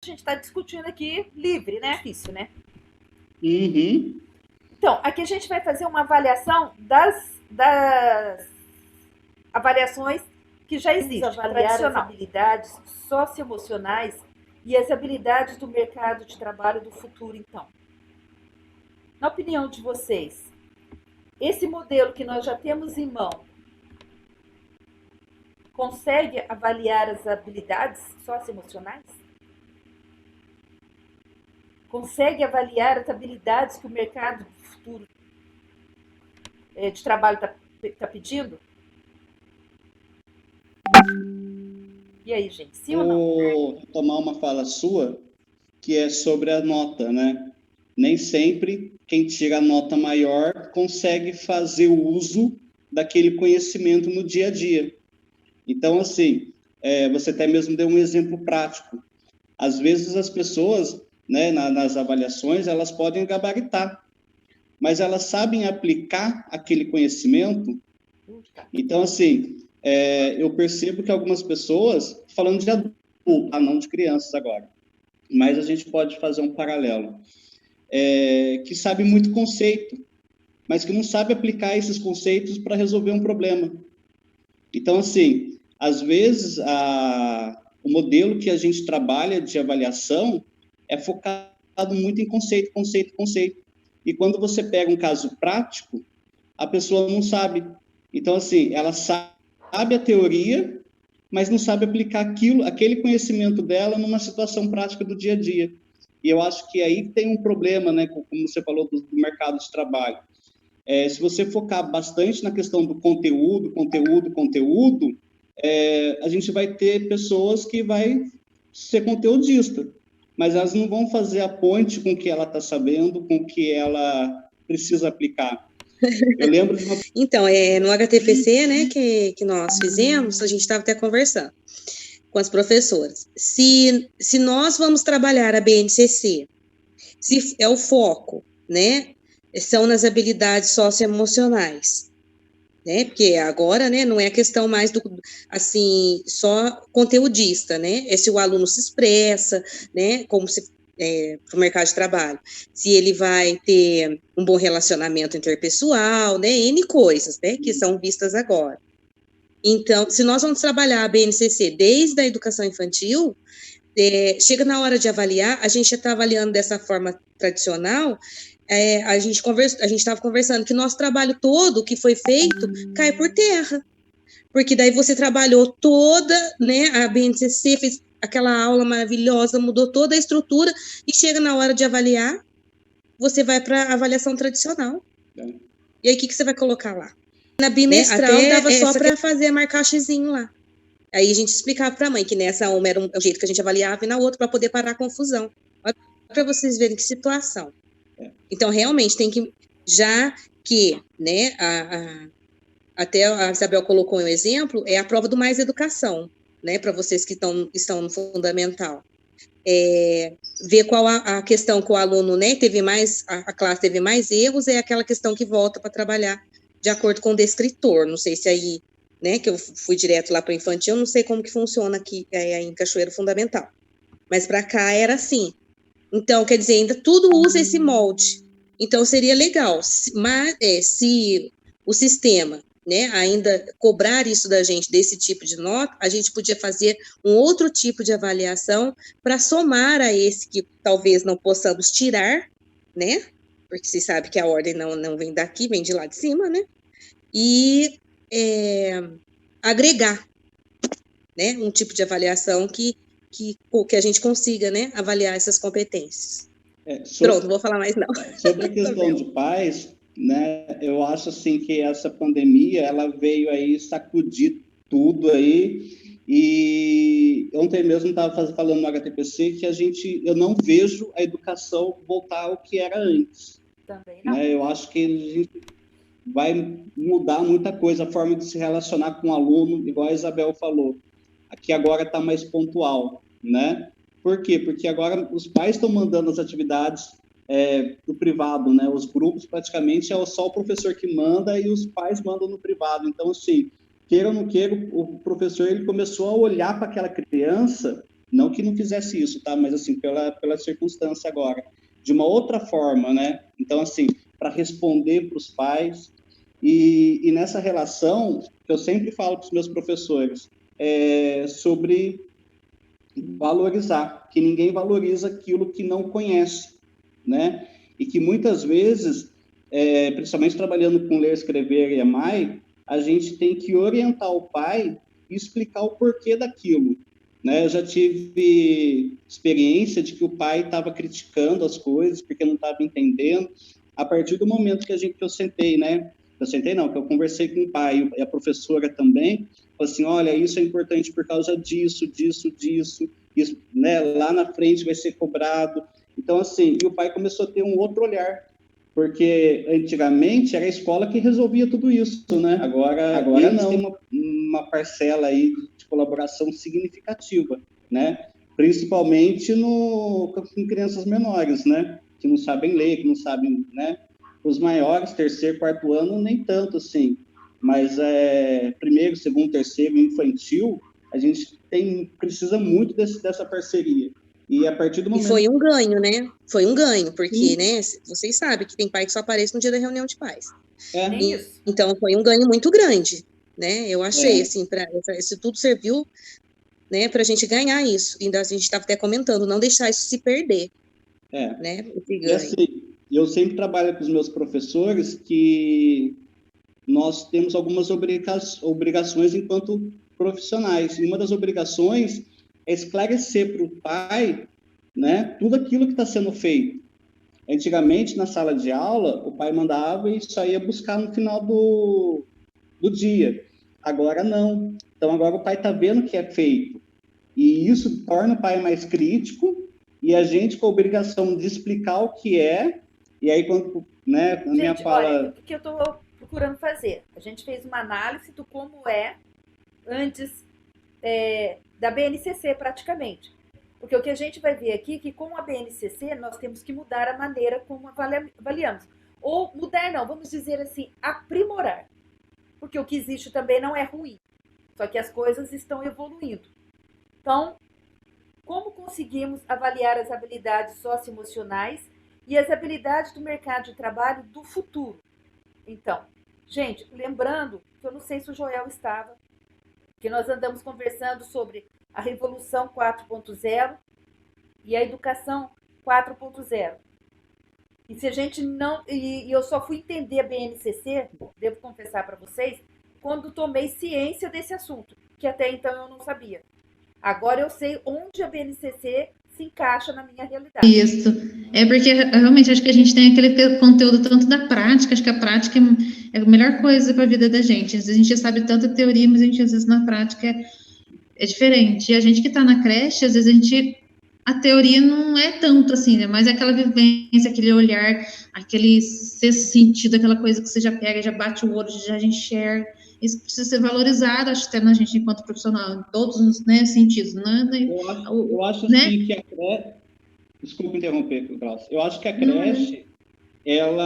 a gente está discutindo aqui livre, né? Isso, né? Uhum. Então, aqui a gente vai fazer uma avaliação das avaliações que já existem. Avaliar as habilidades socioemocionais e as habilidades do mercado de trabalho do futuro, então. Na opinião de vocês, esse modelo que nós já temos em mão consegue avaliar as habilidades socioemocionais? Consegue avaliar as habilidades que o mercado do futuro de trabalho está pedindo? E aí, gente, sim ou não? Vou tomar uma fala sua, que é sobre a nota, né? Nem sempre quem tira a nota maior consegue fazer o uso daquele conhecimento no dia a dia. Então, assim, você até mesmo deu um exemplo prático. Às vezes as pessoas, né, nas avaliações, elas podem gabaritar, mas elas sabem aplicar aquele conhecimento. Então, assim, eu percebo que algumas pessoas, falando de adulto, não de crianças agora, mas a gente pode fazer um paralelo, que sabe muito conceito, mas que não sabe aplicar esses conceitos para resolver um problema. Então, assim, às vezes o modelo que a gente trabalha de avaliação é focado muito em conceito, conceito, conceito. E quando você pega um caso prático, a pessoa não sabe. Então, assim, ela sabe a teoria, mas não sabe aplicar aquele conhecimento dela numa situação prática do dia a dia. E eu acho que aí tem um problema, né, como você falou do mercado de trabalho. Se você focar bastante na questão do conteúdo, conteúdo, conteúdo, a gente vai ter pessoas que vai ser conteudista, mas elas não vão fazer a ponte com o que ela está sabendo, com o que ela precisa aplicar. Eu lembro de uma... Então, no HTPC, né, que nós fizemos, a gente estava até conversando com as professoras. Se nós vamos trabalhar a BNCC, se é o foco, né, são nas habilidades socioemocionais, né, porque agora, né, não é a questão mais do, assim, só conteudista, né, é se o aluno se expressa, né, como se para o mercado de trabalho, se ele vai ter um bom relacionamento interpessoal, né, N coisas, né, que são vistas agora. Então, se nós vamos trabalhar a BNCC desde a educação infantil, chega na hora de avaliar, a gente já está avaliando dessa forma tradicional, a gente estava conversando que nosso trabalho todo que foi feito cai por terra, porque daí você trabalhou toda, né, a BNCC fez aquela aula maravilhosa, mudou toda a estrutura, e chega na hora de avaliar, você vai para a avaliação tradicional. E aí, o que você vai colocar lá? Na bimestral, dava só para fazer, marcar xizinho lá. Aí a gente explicava para a mãe que nessa uma era o jeito que a gente avaliava e na outra para poder parar a confusão. Para vocês verem que situação. Então, realmente, tem que, já que, né, até a Isabel colocou um exemplo, é a prova do Mais Educação, né, para vocês que estão no fundamental. Ver qual a questão que o aluno, né, teve mais, a classe teve mais erros, é aquela questão que volta para trabalhar de acordo com o descritor. Não sei se aí, né, que eu fui direto lá para o infantil, não sei como que funciona aqui em Cachoeiro Fundamental. Mas para cá era assim. Então, quer dizer, ainda tudo usa esse molde. Então, seria legal, se o sistema, né, ainda cobrar isso da gente, desse tipo de nota, a gente podia fazer um outro tipo de avaliação para somar a esse que talvez não possamos tirar, né, porque você sabe que a ordem não vem daqui, vem de lá de cima, né, e agregar, né, um tipo de avaliação que a gente consiga, né, avaliar essas competências. Pronto, não vou falar mais não. Sobre a questão de pais, né, eu acho assim que essa pandemia, ela veio aí sacudir tudo aí, e ontem mesmo estava falando no HTPC que eu não vejo a educação voltar ao que era antes. Também não. Né? Eu acho que a gente vai mudar muita coisa, a forma de se relacionar com o aluno, igual a Isabel falou. Aqui agora está mais pontual, né? Por quê? Porque agora os pais estão mandando as atividades do privado, né? Os grupos praticamente é só o professor que manda e os pais mandam no privado. Então, assim, queira ou não queira, o professor ele começou a olhar para aquela criança Não que não fizesse isso, tá? Mas, assim, pela circunstância agora. De uma outra forma, né? Então, assim, para responder para os pais. E nessa relação, que eu sempre falo para os meus professores, sobre valorizar, que ninguém valoriza aquilo que não conhece, né? E que muitas vezes, principalmente trabalhando com ler, escrever e EMAI, a gente tem que orientar o pai e explicar o porquê daquilo, né? Eu já tive experiência de que o pai estava criticando as coisas porque não estava entendendo. A partir do momento que eu sentei, né? Eu sentei não, que eu conversei com o pai e a professora também, falou assim, olha, isso é importante por causa disso, isso, né? Lá na frente vai ser cobrado. Então, assim, e o pai começou a ter um outro olhar, porque antigamente era a escola que resolvia tudo isso, né? Agora não, tem uma parcela aí de colaboração significativa, né? Principalmente com crianças menores, né? Que não sabem ler, que não sabem, né? Os maiores, terceiro, quarto ano, nem tanto assim. Mas primeiro, segundo, terceiro, infantil, a gente precisa muito dessa parceria. E a partir do momento... E foi um ganho, né? Foi um ganho, porque, né, vocês sabem que tem pai que só aparece no dia da reunião de pais. Então, foi um ganho muito grande, né? Eu achei, assim, isso tudo serviu, né, para a gente ganhar isso. Ainda a gente estava até comentando, não deixar isso se perder, né? Esse ganho. E assim, eu sempre trabalho com os meus professores que nós temos algumas obrigações enquanto profissionais. E uma das obrigações é esclarecer para o pai, né, tudo aquilo que está sendo feito. Antigamente, na sala de aula, o pai mandava e só ia buscar no final do dia. Agora não. Então, agora o pai está vendo o que é feito. E isso torna o pai mais crítico e a gente com a obrigação de explicar o que é. E aí, quando, né, a minha fala... Olha, o que eu estou procurando fazer? A gente fez uma análise do como antes da BNCC, praticamente. Porque o que a gente vai ver aqui é que com a BNCC nós temos que mudar a maneira como avaliamos. Ou mudar não, vamos dizer assim, aprimorar. Porque o que existe também não é ruim. Só que as coisas estão evoluindo. Então, como conseguimos avaliar as habilidades socioemocionais e as habilidades do mercado de trabalho do futuro? Então, gente, lembrando que eu não sei se o Joel estava, que nós andamos conversando sobre a Revolução 4.0 e a Educação 4.0. E se a gente não... E eu só fui entender a BNCC, devo confessar para vocês, quando tomei ciência desse assunto, que até então eu não sabia. Agora eu sei onde a BNCC se encaixa na minha realidade. Isso. Porque realmente acho que a gente tem aquele conteúdo tanto da prática, acho que a prática é a melhor coisa para a vida da gente. Às vezes a gente sabe tanta teoria, mas a gente às vezes na prática é diferente. E a gente que está na creche, às vezes a teoria não é tanto assim, né? Mas é aquela vivência, aquele olhar, aquele sexto sentido, aquela coisa que você já pega, já bate o olho, já enxerga. Isso precisa ser valorizado, acho que até na gente enquanto profissional, em todos os, né, sentidos. Né? Eu acho né? Assim, que a creche... Desculpa interromper, Cláudio. Eu acho que a creche, ela